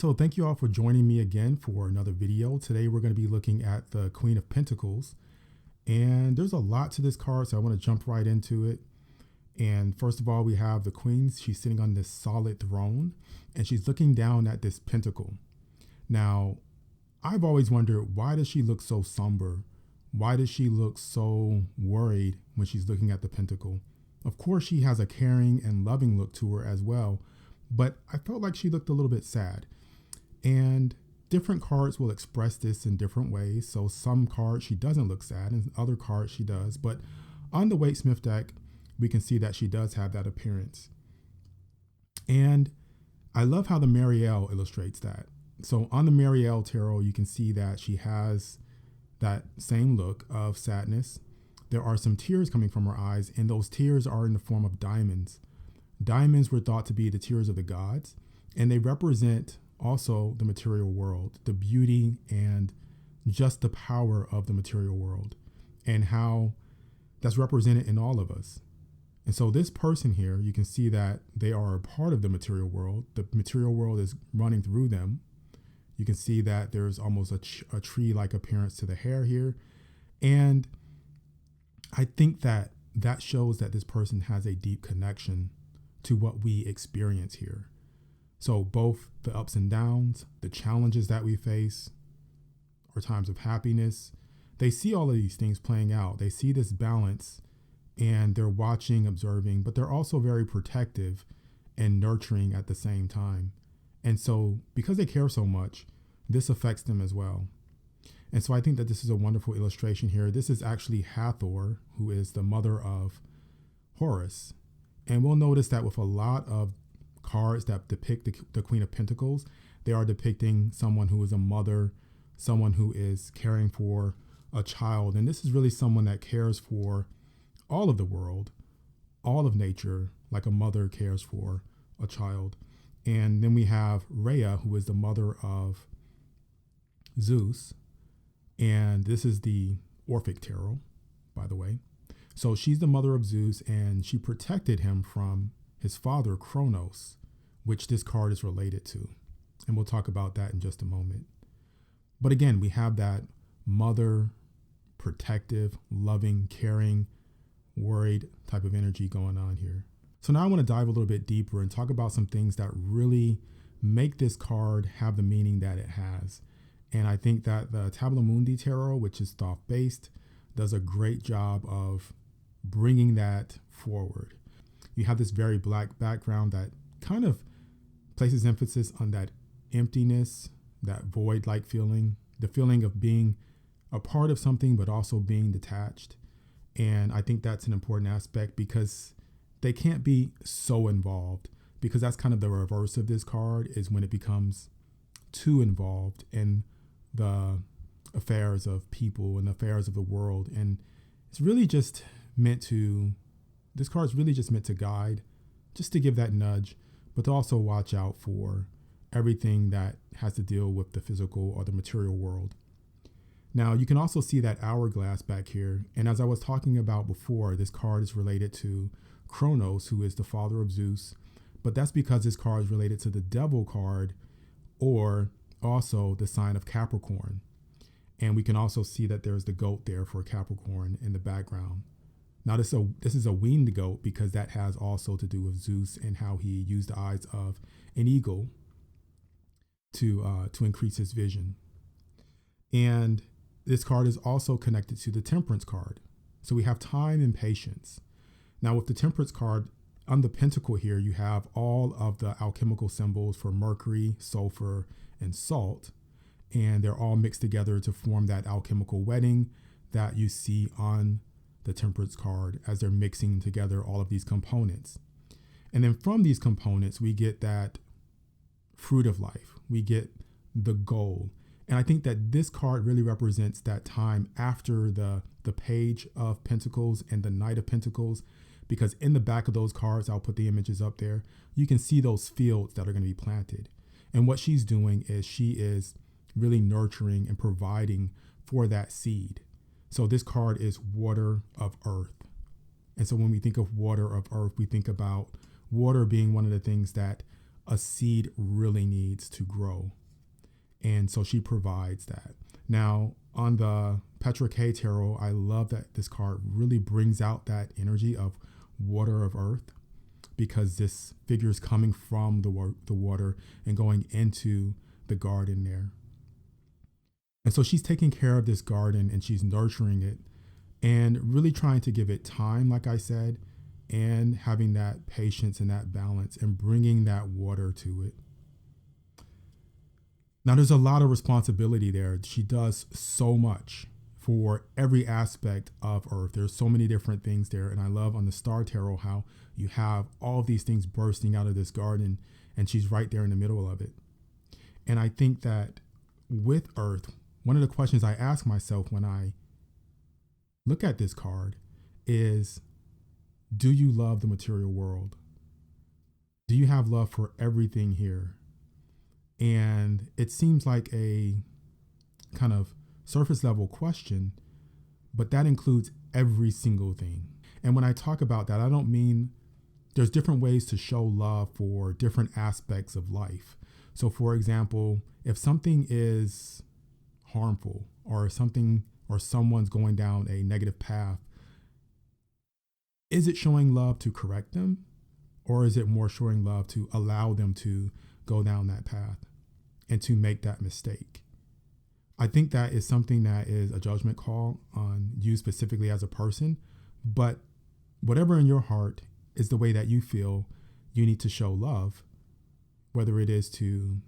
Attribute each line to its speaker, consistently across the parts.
Speaker 1: So thank you all for joining me again for another video. Today we're going to be looking at the Queen of Pentacles. And there's a lot to this card, so I want to jump right into it. And first of all, we have the Queen. She's sitting on this solid throne, and she's looking down at this pentacle. Now, I've always wondered, why does she look so somber? Why does she look so worried when she's looking at the pentacle? Of course, she has a caring and loving look to her as well, but I felt like she looked a little bit sad. And different cards will express this in different ways. So some cards she doesn't look sad, and other cards she does. But on the Waite Smith deck, we can see that she does have that appearance. And I love how the Marielle illustrates that. So on the Marielle Tarot, you can see that she has that same look of sadness. There are some tears coming from her eyes, and those tears are in the form of diamonds. Diamonds were thought to be the tears of the gods, and they represent also the material world, the beauty and just the power of the material world, and how that's represented in all of us. And so this person here, you can see that they are a part of the material world. The material world is running through them. You can see that there's almost a tree-like appearance to the hair here. And I think that shows that this person has a deep connection to what we experience here. So both the ups and downs, the challenges that we face, our times of happiness, they see all of these things playing out. They see this balance, and they're watching, observing, but they're also very protective and nurturing at the same time. And so because they care so much, this affects them as well. And so I think that this is a wonderful illustration here. This is actually Hathor, who is the mother of Horus. And we'll notice that with a lot of cards that depict the Queen of Pentacles, they are depicting someone who is a mother, someone who is caring for a child. And this is really someone that cares for all of the world, all of nature, like a mother cares for a child. And then we have Rhea, who is the mother of Zeus. And this is the Orphic Tarot, by the way. So she's the mother of Zeus, and she protected him from his father, Kronos, which this card is related to. And we'll talk about that in just a moment. But again, we have that mother, protective, loving, caring, worried type of energy going on here. So now I want to dive a little bit deeper and talk about some things that really make this card have the meaning that it has. And I think that the Tabula Mundi Tarot, which is Thoth based, does a great job of bringing that forward. You have this very black background that kind of places emphasis on that emptiness, that void-like feeling, the feeling of being a part of something, but also being detached. And I think that's an important aspect because they can't be so involved, because that's kind of the reverse of this card, is when it becomes too involved in the affairs of people and affairs of the world. And it's really just this card is really just meant to guide, just to give that nudge, but to also watch out for everything that has to deal with the physical or the material world. Now, you can also see that hourglass back here. And as I was talking about before, this card is related to Kronos, who is the father of Zeus. But that's because this card is related to the Devil card, or also the sign of Capricorn. And we can also see that there's the goat there for Capricorn in the background. Now, this is a winged goat because that has also to do with Zeus and how he used the eyes of an eagle to increase his vision. And this card is also connected to the Temperance card. So we have time and patience. Now, with the Temperance card, on the pentacle here, you have all of the alchemical symbols for mercury, sulfur, and salt. And they're all mixed together to form that alchemical wedding that you see on the Temperance card as they're mixing together all of these components. And then from these components, we get that fruit of life. We get the goal. And I think that this card really represents that time after the Page of Pentacles and the Knight of Pentacles, because in the back of those cards, I'll put the images up there, you can see those fields that are going to be planted. And what she's doing is she is really nurturing and providing for that seed. So this card is water of earth. And so when we think of water of earth, we think about water being one of the things that a seed really needs to grow. And so she provides that. Now, on the Petra K Tarot, I love that this card really brings out that energy of water of earth, because this figure is coming from the water and going into the garden there. And so she's taking care of this garden and she's nurturing it and really trying to give it time, like I said, and having that patience and that balance and bringing that water to it. Now, there's a lot of responsibility there. She does so much for every aspect of Earth. There's so many different things there. And I love on the Star Tarot how you have all of these things bursting out of this garden and she's right there in the middle of it. And I think that with Earth, one of the questions I ask myself when I look at this card is, do you love the material world? Do you have love for everything here? And it seems like a kind of surface level question, but that includes every single thing. And when I talk about that, I don't mean there's different ways to show love for different aspects of life. So for example, if something is harmful or something or someone's going down a negative path, is it showing love to correct them? Or is it more showing love to allow them to go down that path and to make that mistake? I think that is something that is a judgment call on you specifically as a person, but whatever in your heart is the way that you feel you need to show love, whether it is to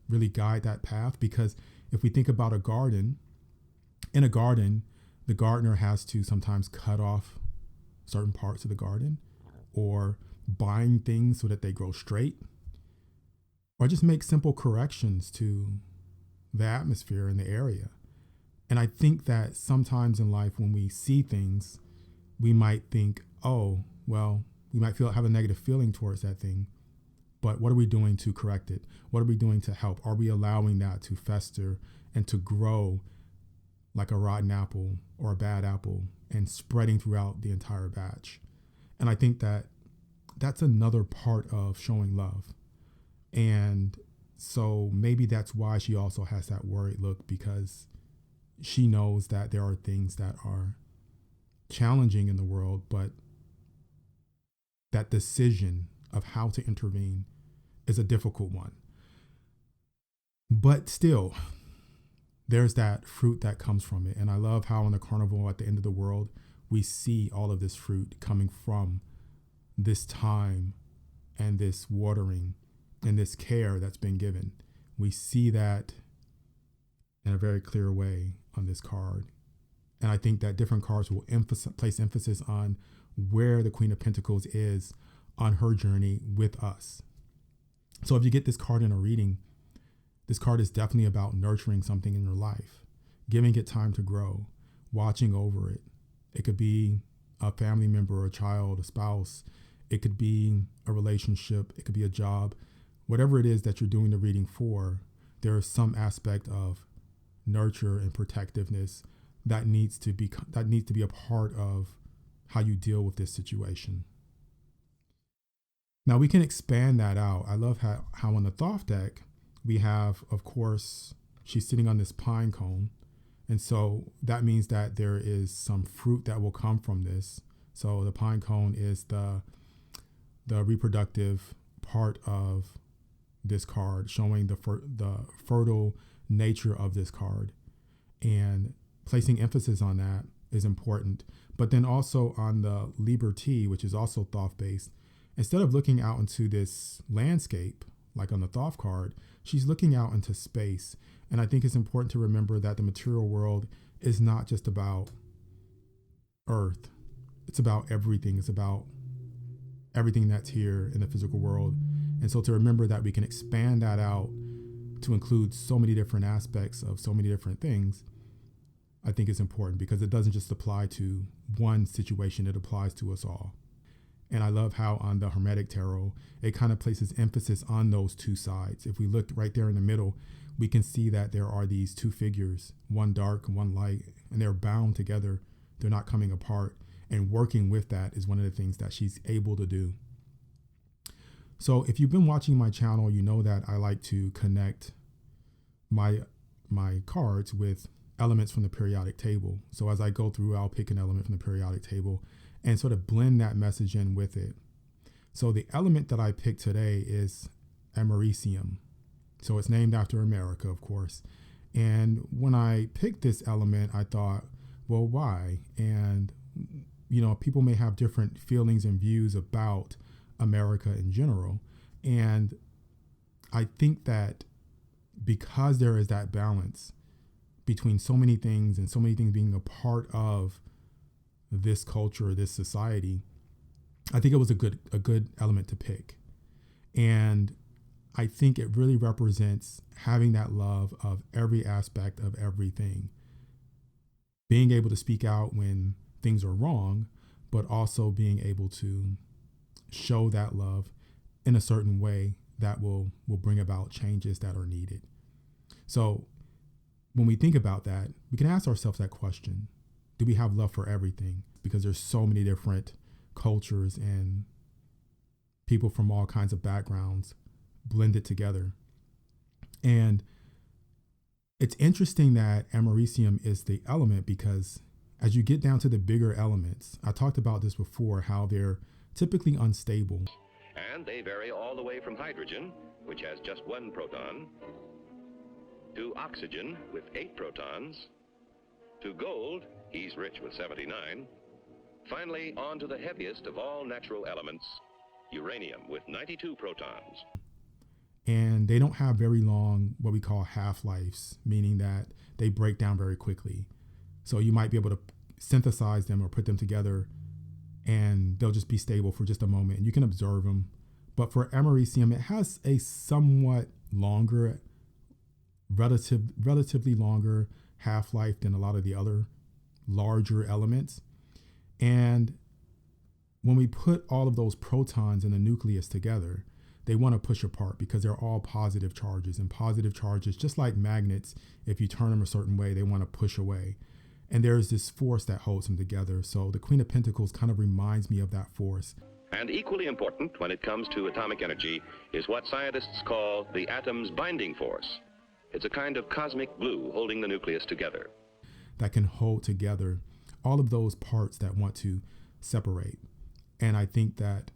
Speaker 1: really guide that path. Because if we think about a garden, in a garden, the gardener has to sometimes cut off certain parts of the garden or bind things so that they grow straight, or just make simple corrections to the atmosphere in the area. And I think that sometimes in life when we see things, we might think, oh, well, we might have a negative feeling towards that thing. But what are we doing to correct it? What are we doing to help? Are we allowing that to fester and to grow like a rotten apple or a bad apple and spreading throughout the entire batch? And I think that that's another part of showing love. And so maybe that's why she also has that worried look, because she knows that there are things that are challenging in the world, but that decision of how to intervene is a difficult one. But still, there's that fruit that comes from it. And I love how in the carnival at the end of the world, we see all of this fruit coming from this time and this watering and this care that's been given. We see that in a very clear way on this card. And I think that different cards will place emphasis on where the Queen of Pentacles is on her journey with us. So if you get this card in a reading, this card is definitely about nurturing something in your life, giving it time to grow, watching over it. It could be a family member, a child, a spouse. It could be a relationship. It could be a job. Whatever it is that you're doing the reading for, there is some aspect of nurture and protectiveness that needs to be a part of how you deal with this situation. Now we can expand that out. I love how on the Thoth deck, we have, of course, she's sitting on this pine cone. And so that means that there is some fruit that will come from this. So the pine cone is the reproductive part of this card, showing the fertile nature of this card. And placing emphasis on that is important. But then also on the Liber, which is also Thoth based, instead of looking out into this landscape, like on the Thoth card, she's looking out into space. And I think it's important to remember that the material world is not just about Earth. It's about everything. It's about everything that's here in the physical world. And so to remember that we can expand that out to include so many different aspects of so many different things, I think is important, because it doesn't just apply to one situation, it applies to us all. And I love how on the Hermetic Tarot, it kind of places emphasis on those two sides. If we look right there in the middle, we can see that there are these two figures, one dark and one light, and they're bound together. They're not coming apart. And working with that is one of the things that she's able to do. So if you've been watching my channel, you know that I like to connect my cards with elements from the periodic table. So as I go through, I'll pick an element from the periodic table and sort of blend that message in with it. So the element that I picked today is americium. So it's named after America, of course. And when I picked this element, I thought, well, why? And, people may have different feelings and views about America in general. And I think that because there is that balance between so many things and so many things being a part of this culture, this society, I think it was a good element to pick. And I think it really represents having that love of every aspect of everything, being able to speak out when things are wrong, but also being able to show that love in a certain way that will bring about changes that are needed. So when we think about that, we can ask ourselves that question: do we have love for everything? Because there's so many different cultures and people from all kinds of backgrounds blended together. And it's interesting that americium is the element, because as you get down to the bigger elements, I talked about this before, how they're typically unstable.
Speaker 2: And they vary all the way from hydrogen, which has just 1 proton, to oxygen with 8 protons, to gold, he's rich with 79, finally on to the heaviest of all natural elements, uranium with 92 protons.
Speaker 1: And they don't have very long, what we call half-lives, meaning that they break down very quickly. So you might be able to synthesize them or put them together and they'll just be stable for just a moment and you can observe them. But for americium, it has a somewhat longer, relatively longer half-life than a lot of the other larger elements. And when we put all of those protons in the nucleus together, they want to push apart because they're all positive charges, and positive charges, just like magnets, if you turn them a certain way, they want to push away. And there's this force that holds them together. So the Queen of Pentacles kind of reminds me of that force.
Speaker 2: And equally important when it comes to atomic energy is what scientists call the atom's binding force. It's a kind of cosmic glue holding the nucleus together.
Speaker 1: That can hold together all of those parts that want to separate. And I think that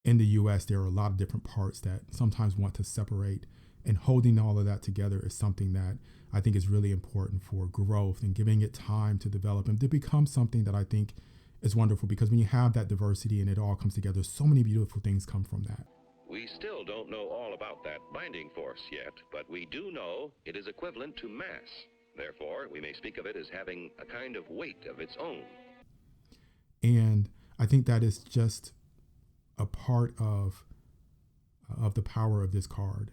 Speaker 1: in the US, there are a lot of different parts that sometimes want to separate, and holding all of that together is something that I think is really important for growth and giving it time to develop and to become something that I think is wonderful, because when you have that diversity and it all comes together, so many beautiful things come from that.
Speaker 2: We still don't know all about that binding force yet, but we do know it is equivalent to mass. Therefore, we may speak of it as having a kind of weight of its own.
Speaker 1: And I think that is just a part of the power of this card.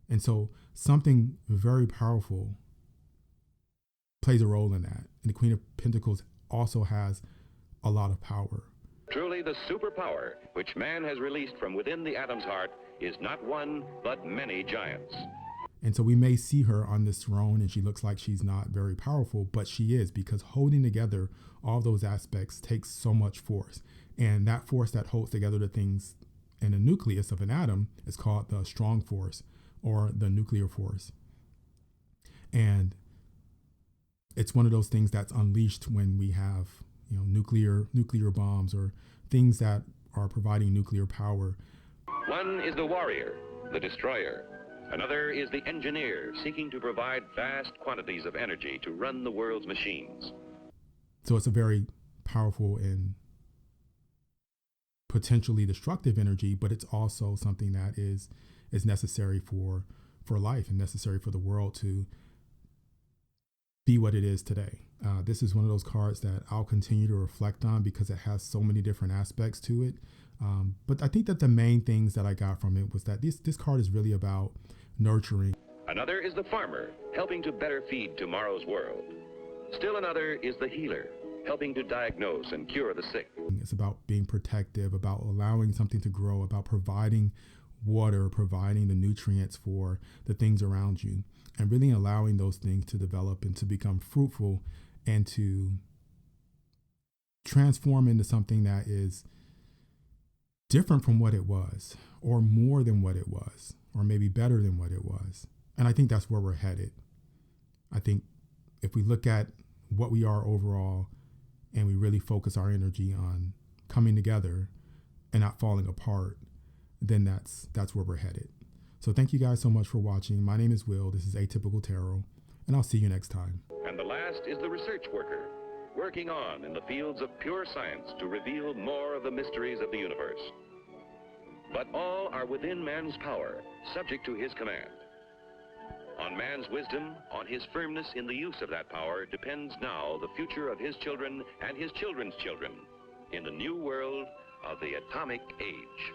Speaker 1: And so something very powerful plays a role in that. And the Queen of Pentacles also has a lot of power.
Speaker 2: Truly, the superpower which man has released from within the atom's heart is not one, but many giants.
Speaker 1: And so we may see her on this throne and she looks like she's not very powerful, but she is, because holding together all those aspects takes so much force. And that force that holds together the things in the nucleus of an atom is called the strong force, or the nuclear force. And it's one of those things that's unleashed when we have, nuclear bombs or things that are providing nuclear power.
Speaker 2: One is the warrior, the destroyer. Another is the engineer, seeking to provide vast quantities of energy to run the world's machines.
Speaker 1: So it's a very powerful and potentially destructive energy, but it's also something that is necessary for life and necessary for the world to be what it is today. This is one of those cards that I'll continue to reflect on because it has so many different aspects to it. But I think that the main things that I got from it was that this card is really about nurturing.
Speaker 2: Another is the farmer, helping to better feed tomorrow's world. Still another is the healer, helping to diagnose and cure the sick.
Speaker 1: It's about being protective, about allowing something to grow, about providing water, providing the nutrients for the things around you, and really allowing those things to develop and to become fruitful and to transform into something that is different from what it was, or more than what it was, or maybe better than what it was. And I think that's where we're headed. I think if we look at what we are overall and we really focus our energy on coming together and not falling apart, then that's where we're headed. So thank you guys so much for watching. My name is Will. This is Atypical Tarot, and I'll see you next time.
Speaker 2: And the last is the research worker, working on in the fields of pure science to reveal more of the mysteries of the universe. But all are within man's power, subject to his command. On man's wisdom, on his firmness in the use of that power, depends now the future of his children and his children's children in the new world of the atomic age.